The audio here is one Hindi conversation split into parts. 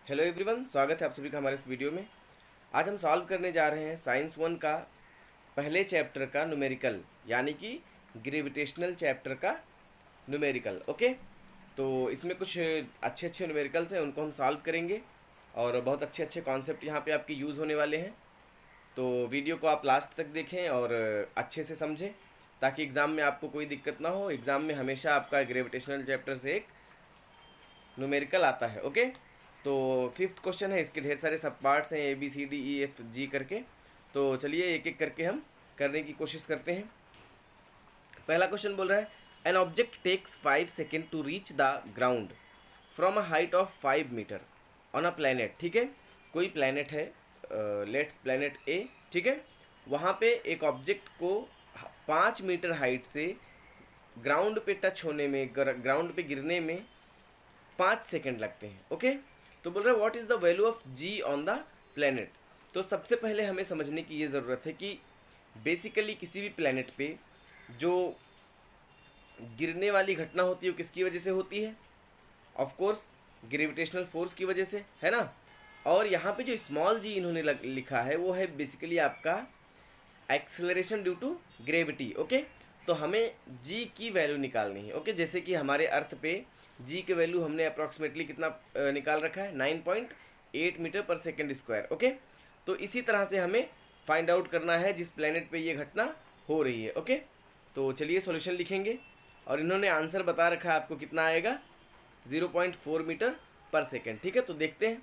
हेलो एवरीवन, स्वागत है आप सभी का हमारे इस वीडियो में। आज हम सॉल्व करने जा रहे हैं साइंस 1 का पहले चैप्टर का न्यूमेरिकल, यानी कि ग्रेविटेशनल चैप्टर का न्यूमेरिकल। ओके, तो इसमें कुछ अच्छे अच्छे न्यूमेरिकल्स हैं, उनको हम सॉल्व करेंगे और बहुत अच्छे अच्छे कॉन्सेप्ट यहाँ पे आपके यूज़ होने वाले हैं। तो वीडियो को आप लास्ट तक देखें और अच्छे से समझें ताकि एग्ज़ाम में आपको कोई दिक्कत ना हो। एग्ज़ाम में हमेशा आपका ग्रेविटेशनल चैप्टर से एक न्यूमेरिकल आता है। ओके, तो फिफ्थ क्वेश्चन है, इसके ढेर सारे सब पार्ट्स हैं, ABCDEFG करके। तो चलिए एक एक करके हम करने की कोशिश करते हैं। पहला क्वेश्चन बोल रहा है an object takes 5 second to reach the ground from a height of 5 metre on a planet. ठीक है, कोई प्लैनेट है, लेट्स प्लैनेट ए। ठीक है, वहाँ पे एक ऑब्जेक्ट को 5 मीटर हाइट से ग्राउंड पे टच होने में, ग्राउंड पे गिरने में 5 सेकेंड लगते हैं। ओके, तो बोल रहे हैं what is the value of ji on the planet. तो सबसे पहले हमें समझने की ये ज़रूरत है कि बेसिकली किसी भी प्लैनेट पे जो गिरने वाली घटना होती है वो किसकी वजह से होती है? ऑफ कोर्स ग्रेविटेशनल फोर्स की वजह से, है ना। और यहाँ पे जो स्मॉल जी इन्होंने लिखा है वो है बेसिकली आपका acceleration due to gravity. Okay, तो हमें जी की वैल्यू निकालनी है। ओके, जैसे कि हमारे अर्थ पे जी की वैल्यू हमने अप्रॉक्सीमेटली कितना निकाल रखा है, 9.8 मीटर पर सेकेंड स्क्वायर। ओके, तो इसी तरह से हमें फाइंड आउट करना है जिस प्लेनेट पे ये घटना हो रही है। ओके, तो चलिए सॉल्यूशन लिखेंगे और इन्होंने आंसर बता रखा है आपको कितना आएगा, 0.4 मीटर पर सेकेंड। ठीक है, तो देखते हैं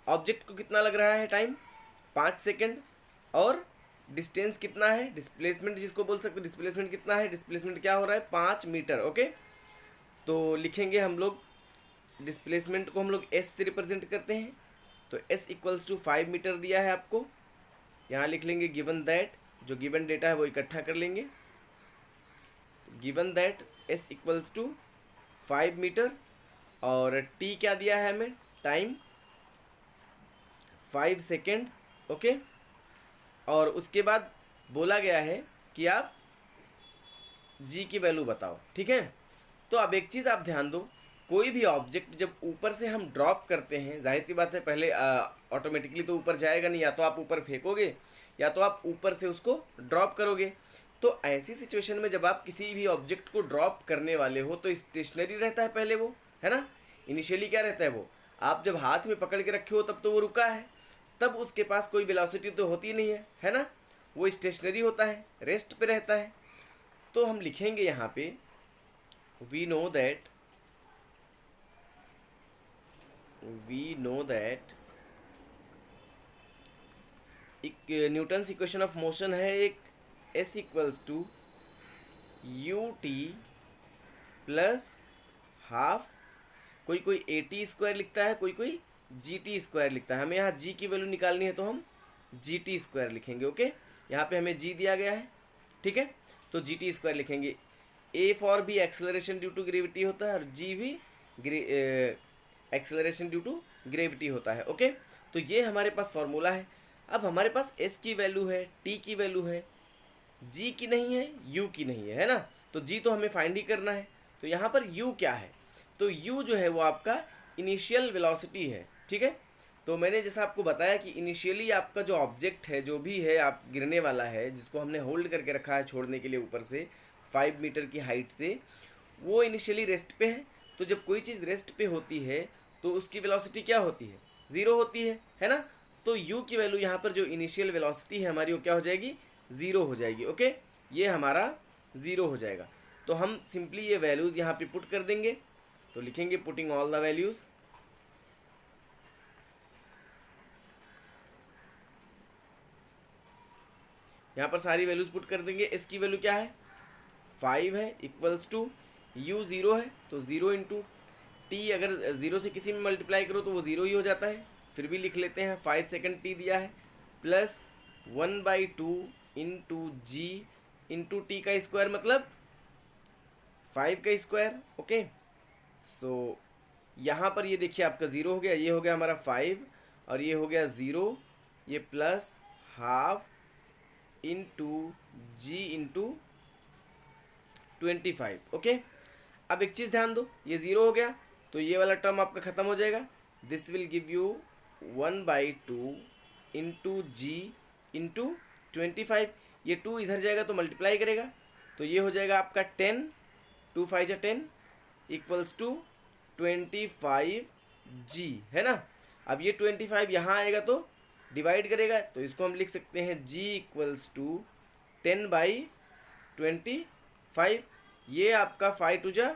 ऑब्जेक्ट को कितना लग रहा है टाइम, 5 सेकेंड, और डिस्टेंस कितना है, डिस्प्लेसमेंट जिसको बोल सकते हैं, डिस्प्लेसमेंट कितना है, डिस्प्लेसमेंट क्या हो रहा है, 5 मीटर। ओके, तो लिखेंगे हम लोग डिस्प्लेसमेंट को हम लोग एस से रिप्रेजेंट करते हैं। तो एस इक्वल्स टू 5 मीटर दिया है आपको, यहाँ लिख लेंगे गिवन दैट, जो गिवन डेटा है वो इकट्ठा कर लेंगे। Given that s equals to 5 metre और टी क्या दिया है हमें, टाइम 5 सेकेंड। ओके, और उसके बाद बोला गया है कि आप जी की वैल्यू बताओ। ठीक है, तो अब एक चीज़ आप ध्यान दो, कोई भी ऑब्जेक्ट जब ऊपर से हम ड्रॉप करते हैं, जाहिर सी बात है पहले ऑटोमेटिकली तो ऊपर जाएगा नहीं, या तो आप ऊपर फेंकोगे या तो आप ऊपर से उसको ड्रॉप करोगे। तो ऐसी सिचुएशन में जब आप किसी भी ऑब्जेक्ट को ड्रॉप करने वाले हो तो स्टेशनरी रहता है पहले वो, है ना। इनिशियली क्या रहता है वो, आप जब हाथ में पकड़ के रखे हो तब तो वो रुका है, तब उसके पास कोई वेलोसिटी तो होती नहीं है ना, वो स्टेशनरी होता है, रेस्ट पे रहता है। तो हम लिखेंगे यहाँ पे we know that एक न्यूटन्स इक्वेशन ऑफ मोशन है, एक s equals to u t plus half, कोई कोई ए टी स्क्वायर लिखता है, कोई कोई जी टी स्क्वायर लिखता है। हमें यहाँ जी की वैल्यू निकालनी है तो हम जी टी स्क्वायर लिखेंगे। ओके, यहाँ पे हमें जी दिया गया है, ठीक है, तो जी टी स्क्वायर लिखेंगे। ए फॉर भी एक्सेलरेशन ड्यू टू ग्रेविटी होता है और जी भी एक्सेलरेशन ड्यू टू ग्रेविटी होता है। ओके, तो ये हमारे पास फॉर्मूला है। अब हमारे पास एस की वैल्यू है, टी की वैल्यू है, जी की नहीं है, यू की नहीं है ना। तो जी तो हमें फाइंड ही करना है। तो यहाँ पर यू क्या है, तो यू जो है वो आपका इनिशियल वेलोसिटी है। ठीक है, तो मैंने जैसा आपको बताया कि इनिशियली आपका जो ऑब्जेक्ट है, जो भी है आप गिरने वाला है, जिसको हमने होल्ड करके रखा है छोड़ने के लिए ऊपर से 5 मीटर की हाइट से, वो इनिशियली रेस्ट पे है। तो जब कोई चीज़ रेस्ट पे होती है तो उसकी वेलोसिटी क्या होती है, ज़ीरो होती है ना। तो u की वैल्यू यहाँ पर जो इनिशियल वेलोसिटी है हमारी वो क्या हो जाएगी, ज़ीरो हो जाएगी। ओके, ये हमारा ज़ीरो हो जाएगा। तो हम सिंपली ये वैल्यूज़ यहाँ पे पुट कर देंगे। तो लिखेंगे पुटिंग ऑल द वैल्यूज़, यहाँ पर सारी वैल्यूज़ पुट कर देंगे। इसकी वैल्यू क्या है, 5 है, इक्वल्स टू u 0 है तो 0 इंटू टी, अगर 0 से किसी में मल्टीप्लाई करो तो वो 0 ही हो जाता है, फिर भी लिख लेते हैं 5 सेकेंड टी दिया है, plus 1/2 into g into T का स्क्वायर मतलब 5 का स्क्वायर। ओके, सो यहाँ पर ये देखिए आपका 0 हो गया, ये हो गया हमारा 5 और ये हो गया 0, ये plus half into g into 25। Okay, अब एक चीज़ ध्यान दो, ये 0 हो गया तो ये वाला टर्म आपका ख़त्म हो जाएगा, this will give you 1/2 into g into 25। ये 2 इधर जाएगा तो मल्टीप्लाई करेगा, तो ये हो जाएगा आपका 10, 2 5 जा 10 इक्वल्स टू 25G, है ना। अब ये 25 यहाँ आएगा तो डिवाइड करेगा, तो इसको हम लिख सकते हैं G इक्वल्स टू 10/25। ये आपका 5 2 जा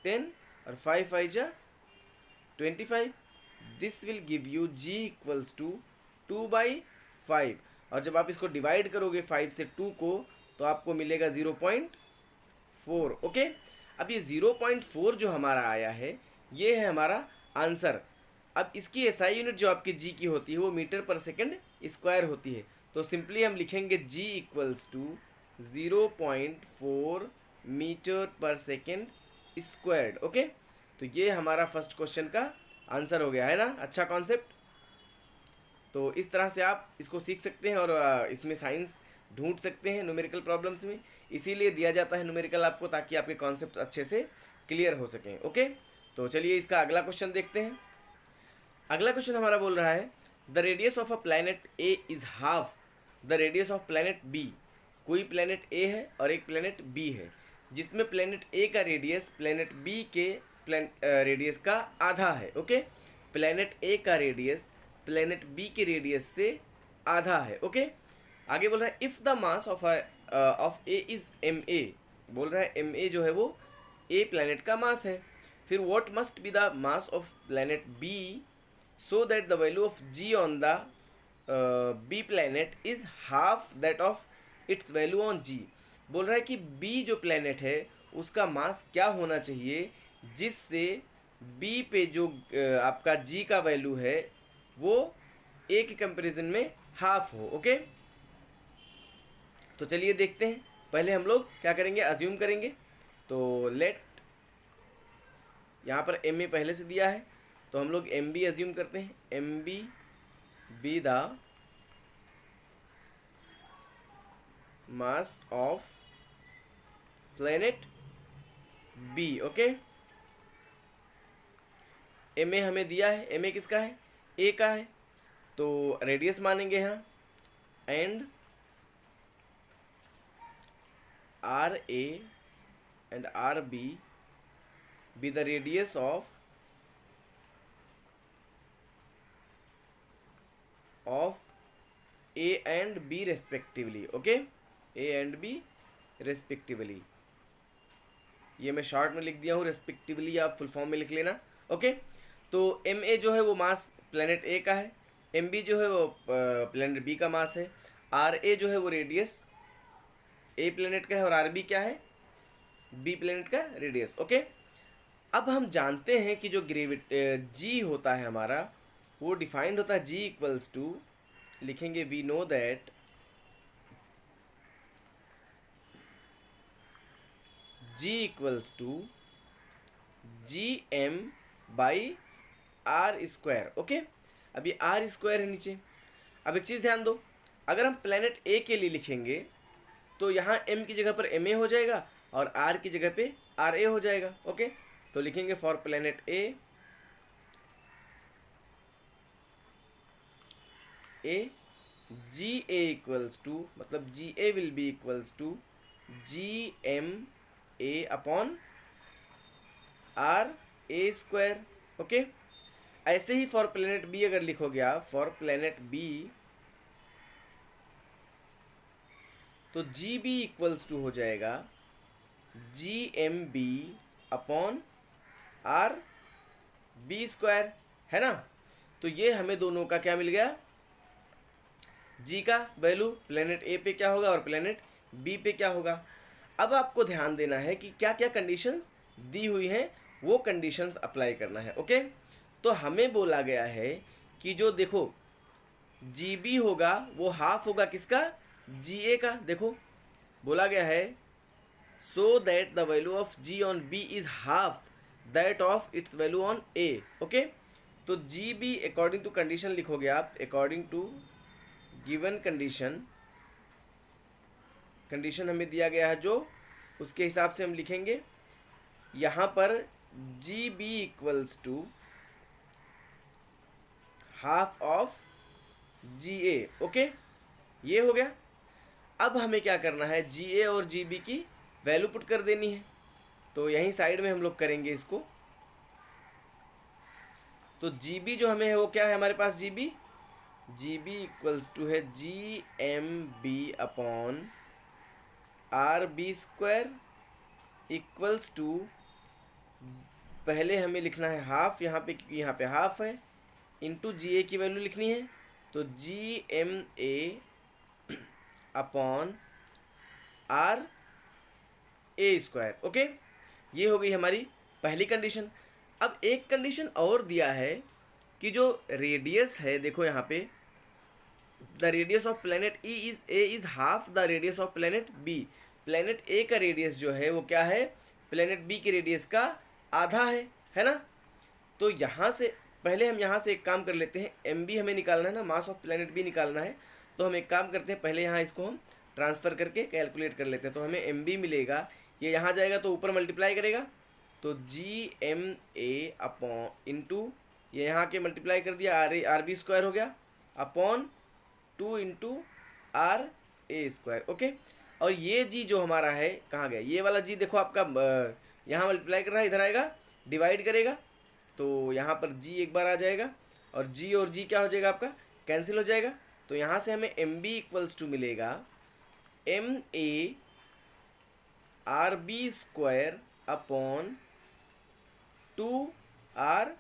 10 और 5 5 जा 25। This will give you G equals to 2/5। और जब आप इसको डिवाइड करोगे 5 से 2 को, तो आपको मिलेगा 0.4। ओके, अब ये 0.4 जो हमारा आया है, ये है हमारा आंसर। अब इसकी एसआई यूनिट जो आपकी जी की होती है वो मीटर पर सेकंड स्क्वायर होती है, तो सिंपली हम लिखेंगे जी इक्वल्स टू 0.4 मीटर पर सेकंड स्क्वायर्ड। ओके, तो ये हमारा फर्स्ट क्वेश्चन का आंसर हो गया, है ना। अच्छा कॉन्सेप्ट। तो इस तरह से आप इसको सीख सकते हैं और इसमें साइंस ढूंढ सकते हैं न्यूमेरिकल प्रॉब्लम्स में। इसीलिए दिया जाता है न्यूमेरिकल आपको, ताकि आपके कॉन्सेप्ट अच्छे से क्लियर हो सकें। ओके, तो चलिए इसका अगला क्वेश्चन देखते हैं। अगला क्वेश्चन हमारा बोल रहा है the radius of a planet A is half the radius of planet B. कोई प्लैनेट ए है और एक प्लैनेट बी है, जिसमें प्लैनेट ए का रेडियस प्लैनेट बी के रेडियस का आधा है। ओके, प्लैनेट ए का रेडियस प्लैनेट बी के रेडियस से आधा है। ओके, आगे बोल रहा है if the mass of A is M A. बोल रहा है एम ए जो है वो ए प्लैनेट का मास है। फिर what must be the mass of planet B so that the value of ji on the B planet is half that of its value on G. बोल रहा है कि बी जो प्लैनेट है उसका मास क्या होना चाहिए जिससे बी पे जो आपका जी का वैल्यू है वो ए के कंपैरिजन में हाफ हो। ओके, तो चलिए देखते हैं। पहले हम लोग क्या करेंगे, अज्यूम करेंगे। तो लेट, यहाँ पर एम ए पहले से दिया है, तो हम लोग एम बी अज्यूम करते हैं। M B the mass of planet B. Okay, M A हमें दिया है, एम ए किसका है, ए का है, तो रेडियस मानेंगे यहाँ and R A and R B be the radius of A and B respectively. Okay, A and B respectively। ये मैं शॉर्ट में लिख दिया हूँ, रेस्पेक्टिवली आप फुल फॉर्म में लिख लेना। ओके, तो एम ए जो है वो मास प्लैनेट ए का है, एम बी जो है वो प्लैनेट बी का मास है, आर ए जो है वो रेडियस ए प्लैनेट का है और आर बी क्या है, बी प्लैनेट का रेडियस। ओके, अब हम जानते हैं कि जो जी होता है हमारा वो डिफाइंड होता है जी इक्वल्स टू, लिखेंगे we know that g equals to G M by R square. Okay, अब ये आर स्क्वायर है नीचे। अब एक चीज़ ध्यान दो, अगर हम प्लैनेट ए के लिए लिखेंगे तो यहाँ एम की जगह पर एम ए हो जाएगा और आर की जगह पे आर ए हो जाएगा। ओके, तो लिखेंगे for planet A G A equals to, मतलब G A will be equals to G M A upon R A square. Okay, ऐसे ही फॉर प्लैनेट बी अगर लिखोगे आप, फॉर प्लैनेट बी तो जी बी इक्वल्स टू हो जाएगा G M B upon R B square, है ना। तो ये हमें दोनों का क्या मिल गया, जी का वैल्यू प्लैनेट ए पे क्या होगा और प्लैनेट बी पे क्या होगा। अब आपको ध्यान देना है कि क्या क्या कंडीशंस दी हुई हैं, वो कंडीशंस अप्लाई करना है। ओके, तो हमें बोला गया है कि जो देखो जी बी होगा वो हाफ होगा किसका, जी ए का। देखो बोला गया है so that the value of ji on B is half that of its value on A. Okay, तो G B according to condition लिखोगे आप, according to given condition, condition हमें दिया गया है जो, उसके हिसाब से हम लिखेंगे यहाँ पर g B equals to half of g A. Okay, ये हो गया। अब हमें क्या करना है, जी ए और जी बी की वैल्यू पुट कर देनी है। तो यहीं साइड में हम लोग करेंगे इसको। तो जी बी जो हमें है वो क्या है हमारे पास, जी बी इक्वल्स टू है G M B upon R B square equals to, पहले हमें लिखना है हाफ यहाँ पे, क्योंकि यहाँ पे हाफ है, इंटू जी ए की वैल्यू लिखनी है। तो G M A upon R A square. Okay, ये हो गई हमारी पहली कंडीशन। अब एक कंडीशन और दिया है कि जो रेडियस है, देखो यहाँ पे, the radius of planet A is half the radius of planet B. Planet A का रेडियस जो है वो क्या है, प्लेनेट बी के रेडियस का आधा है ना। तो यहाँ से पहले हम यहाँ से एक काम कर लेते हैं, एम बी हमें निकालना है ना, मास ऑफ प्लेनेट बी निकालना है। तो हम एक काम करते हैं, पहले यहाँ इसको हम ट्रांसफ़र करके कैलकुलेट कर लेते हैं। तो हमें एम बी मिलेगा, ये यहाँ जाएगा तो ऊपर मल्टीप्लाई करेगा, तो G M A upon into ये यहाँ के मल्टीप्लाई कर दिया, आर बी स्क्वायर हो गया, upon 2 into R A square. Okay, और ये जी जो हमारा है कहाँ गया, ये वाला जी देखो आपका यहाँ मल्टीप्लाई कर रहा है, इधर आएगा डिवाइड करेगा, तो यहाँ पर जी एक बार आ जाएगा, और जी क्या हो जाएगा आपका, कैंसिल हो जाएगा। तो यहाँ से हमें एम बी इक्वल्स टू मिलेगा M A R B square upon 2 R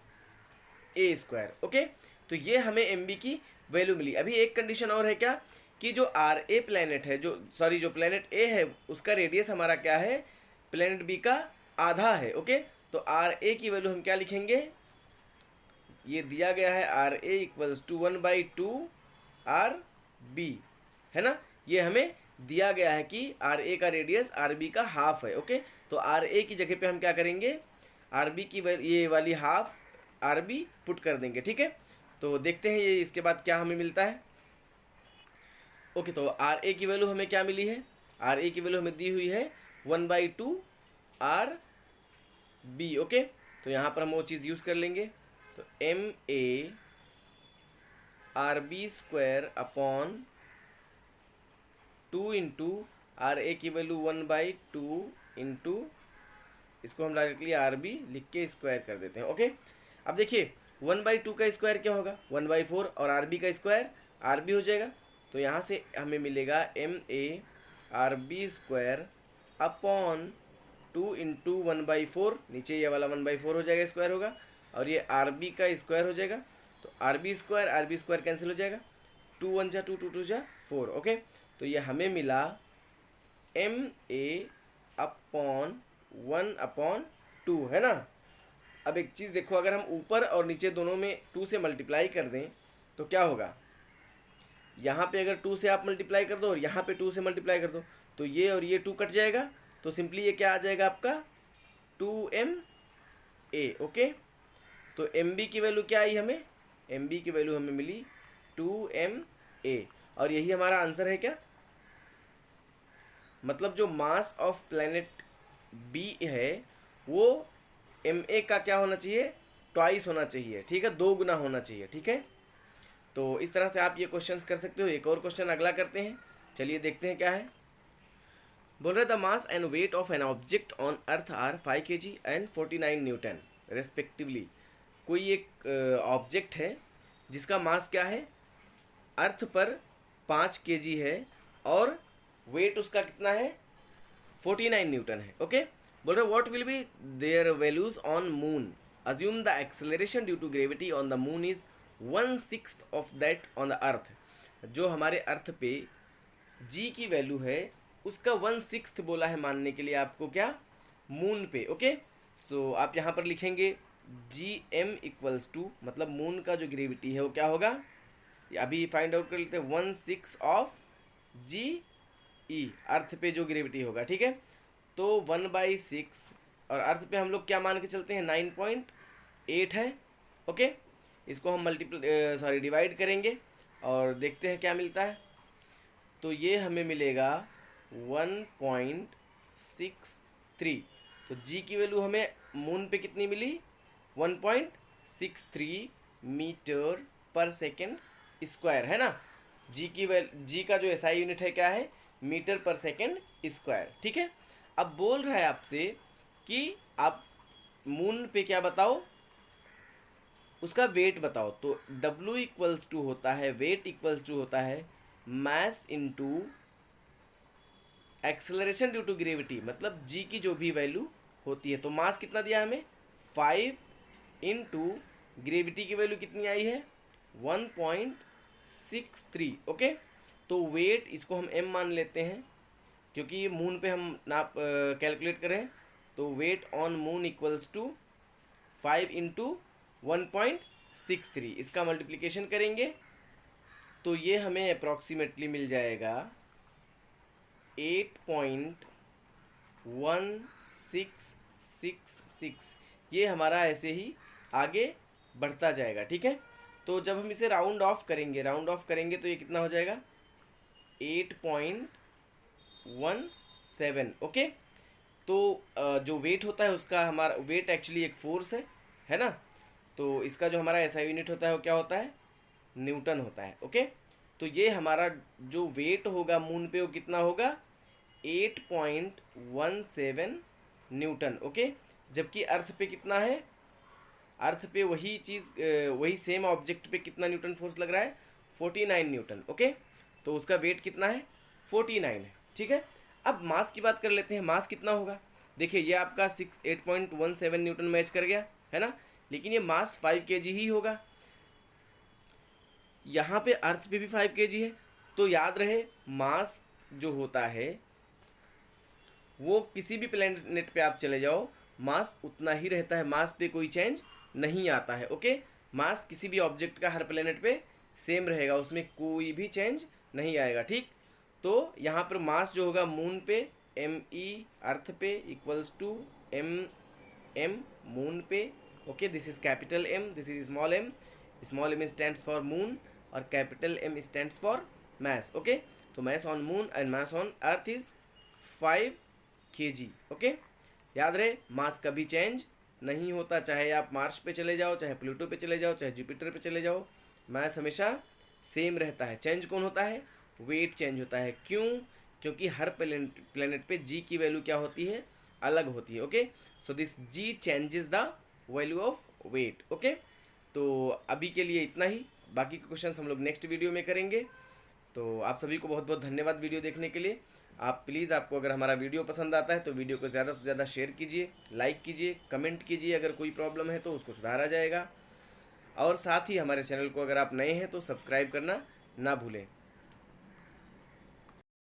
A square. Okay, तो ये हमें एम बी की वैल्यू मिली। अभी एक कंडीशन और है क्या, कि जो आर ए प्लैनेट है, जो प्लैनेट ए है उसका रेडियस हमारा क्या है, प्लैनेट बी का आधा है। ओके, तो आर ए की वैल्यू हम क्या लिखेंगे, ये दिया गया है R A equals to 1/2 R B, है ना। ये हमें दिया गया है कि आर ए का रेडियस आर बी का हाफ है। ओके, तो आर ए की जगह पे हम क्या करेंगे, आर बी की ये वाली हाफ आर बी पुट कर देंगे। ठीक है, तो देखते हैं ये इसके बाद क्या हमें मिलता है। ओके, तो आर ए की वैल्यू हमें क्या मिली है, आर ए की वैल्यू हमें दी हुई है 1/2 आर बी। ओके, तो यहाँ पर हम वो चीज़ यूज़ कर लेंगे, तो M A R B square upon 2 into R A की वैल्यू 1/2 इंटू, इसको हम डायरेक्टली आर बी लिख के स्क्वायर कर देते हैं। ओके, अब देखिए 1/2 का स्क्वायर क्या होगा, 1/4, और आर बी का स्क्वायर आर बी हो जाएगा। तो यहाँ से हमें मिलेगा M A R B square upon 2 into 1/4, नीचे ये वाला 1/4 हो जाएगा, स्क्वायर होगा, और ये आर बी का स्क्वायर हो जाएगा। तो आर बी स्क्वायर कैंसिल हो जाएगा, 2 1 जा 2, 2 2 जा 4। ओके, तो ये हमें मिला एम ए अपॉन 1/2, है ना। अब एक चीज़ देखो, अगर हम ऊपर और नीचे दोनों में 2 से मल्टीप्लाई कर दें तो क्या होगा, यहाँ पे अगर 2 से आप मल्टीप्लाई कर दो और यहाँ पे 2 से मल्टीप्लाई कर दो, तो ये और ये 2 कट जाएगा, तो सिंपली ये क्या आ जाएगा आपका 2ma। ओके, तो एम बी की वैल्यू क्या आई हमें, एम बी की वैल्यू हमें मिली 2ma, और यही हमारा आंसर है क्या, मतलब जो मास ऑफ प्लैनेट बी है वो एम ए का क्या होना चाहिए, ट्वाइस होना चाहिए। ठीक है, 2 गुना होना चाहिए। ठीक है, तो इस तरह से आप ये क्वेश्चंस कर सकते हो। एक और क्वेश्चन अगला करते हैं, चलिए देखते हैं क्या है। बोल रहे the mass and weight of an object on earth are 5 kg and 49 newton respectively. कोई एक ऑब्जेक्ट है जिसका मास क्या है, अर्थ पर 5 kg है और वेट उसका कितना है, 49 न्यूटन है। ओके, बोल रहे what will be their values on moon, assume the acceleration due to gravity on the moon is 1/6 of that on the earth. जो हमारे अर्थ पे जी की वैल्यू है उसका 1/6 बोला है मानने के लिए आपको, क्या, मून पे। ओके, सो आप यहाँ पर लिखेंगे जी एम इक्वल्स टू, मतलब मून का जो ग्रेविटी है वो क्या होगा, अभी फाइंड आउट कर लेते हैं, 1/6 ऑफ जी ई, अर्थ पे जो ग्रेविटी होगा। ठीक है, तो 1/6, और अर्थ पे हम लोग क्या मान के चलते हैं, 9.8 है। ओके, इसको हम डिवाइड करेंगे और देखते हैं क्या मिलता है। तो ये हमें मिलेगा 1.63। तो जी की वैल्यू हमें मून पे कितनी मिली, 1.63 मीटर पर सेकेंड स्क्वायर, है ना। जी का जो एसआई यूनिट है क्या है, मीटर पर सेकेंड स्क्वायर, ठीक है। अब बोल रहा है आपसे कि आप मून पे क्या बताओ, उसका वेट बताओ। तो W इक्वल्स टू होता है, वेट इक्वल्स टू होता है mass into acceleration due to gravity, मतलब जी की जो भी वैल्यू होती है। तो मास कितना दिया हमें 5 इंटू ग्रेविटी की वैल्यू कितनी आई है 1.63, ओके। तो वेट इसको हम m मान लेते हैं क्योंकि ये मून पे हम नाप कैलकुलेट करें। तो weight on moon equals to 5 into 1.63, इसका मल्टीप्लिकेशन करेंगे तो ये हमें अप्रॉक्सीमेटली मिल जाएगा 8.1666। ये हमारा ऐसे ही आगे बढ़ता जाएगा, ठीक है। तो जब हम इसे राउंड ऑफ करेंगे तो ये कितना हो जाएगा 8.17, ओके। तो जो वेट होता है उसका, हमारा वेट एक्चुअली एक फोर्स है ना। तो इसका जो हमारा एसआई यूनिट होता है वो क्या होता है, न्यूटन होता है, ओके। तो ये हमारा जो वेट होगा मून पे वो कितना होगा 8.17 न्यूटन, ओके। जबकि अर्थ पे कितना है, अर्थ पे वही चीज़ वही सेम ऑब्जेक्ट पे कितना न्यूटन फोर्स लग रहा है 49 न्यूटन, ओके। तो उसका वेट कितना है 49 है, ठीक है। अब मास की बात कर लेते हैं, मास कितना होगा। देखिए ये आपका 8.17 न्यूटन मैच कर गया, है ना। लेकिन ये मास 5 kg ही होगा, यहाँ पे अर्थ पे भी 5 kg है। तो याद रहे मास जो होता है वो किसी भी प्लेनेट पे आप चले जाओ मास उतना ही रहता है, मास पे कोई चेंज नहीं आता है, ओके। मास किसी भी ऑब्जेक्ट का हर प्लेनेट पे सेम रहेगा, उसमें कोई भी चेंज नहीं आएगा, ठीक। तो यहाँ पर मास जो होगा मून पे ME, अर्थ पे इक्वल्स टू M मून पे, okay. This is capital M, this is small m, small m stands for moon और capital M stands for mass, okay. तो mass on moon and mass on earth is 5 kg, okay. याद रहे मास कभी चेंज नहीं होता, चाहे आप मार्स पे चले जाओ, चाहे प्लूटो पे चले जाओ, चाहे जुपिटर पे चले जाओ, मास हमेशा सेम रहता है। चेंज कौन होता है, वेट चेंज होता है। क्यों, क्योंकि हर प्लेनेट पे जी की वैल्यू क्या होती है, अलग होती है, okay. So this g changes the value of weight, okay. तो अभी के लिए इतना ही, बाकी के क्वेश्चन हम लोग नेक्स्ट वीडियो में करेंगे। तो आप सभी को बहुत बहुत धन्यवाद वीडियो देखने के लिए। आप प्लीज़, आपको अगर हमारा वीडियो पसंद आता है तो वीडियो को ज़्यादा से ज़्यादा शेयर कीजिए, लाइक कीजिए, कमेंट कीजिए। अगर कोई प्रॉब्लम है तो उसको सुधारा जाएगा। और साथ ही हमारे चैनल को अगर आप नए हैं तो सब्सक्राइब करना ना भूलें।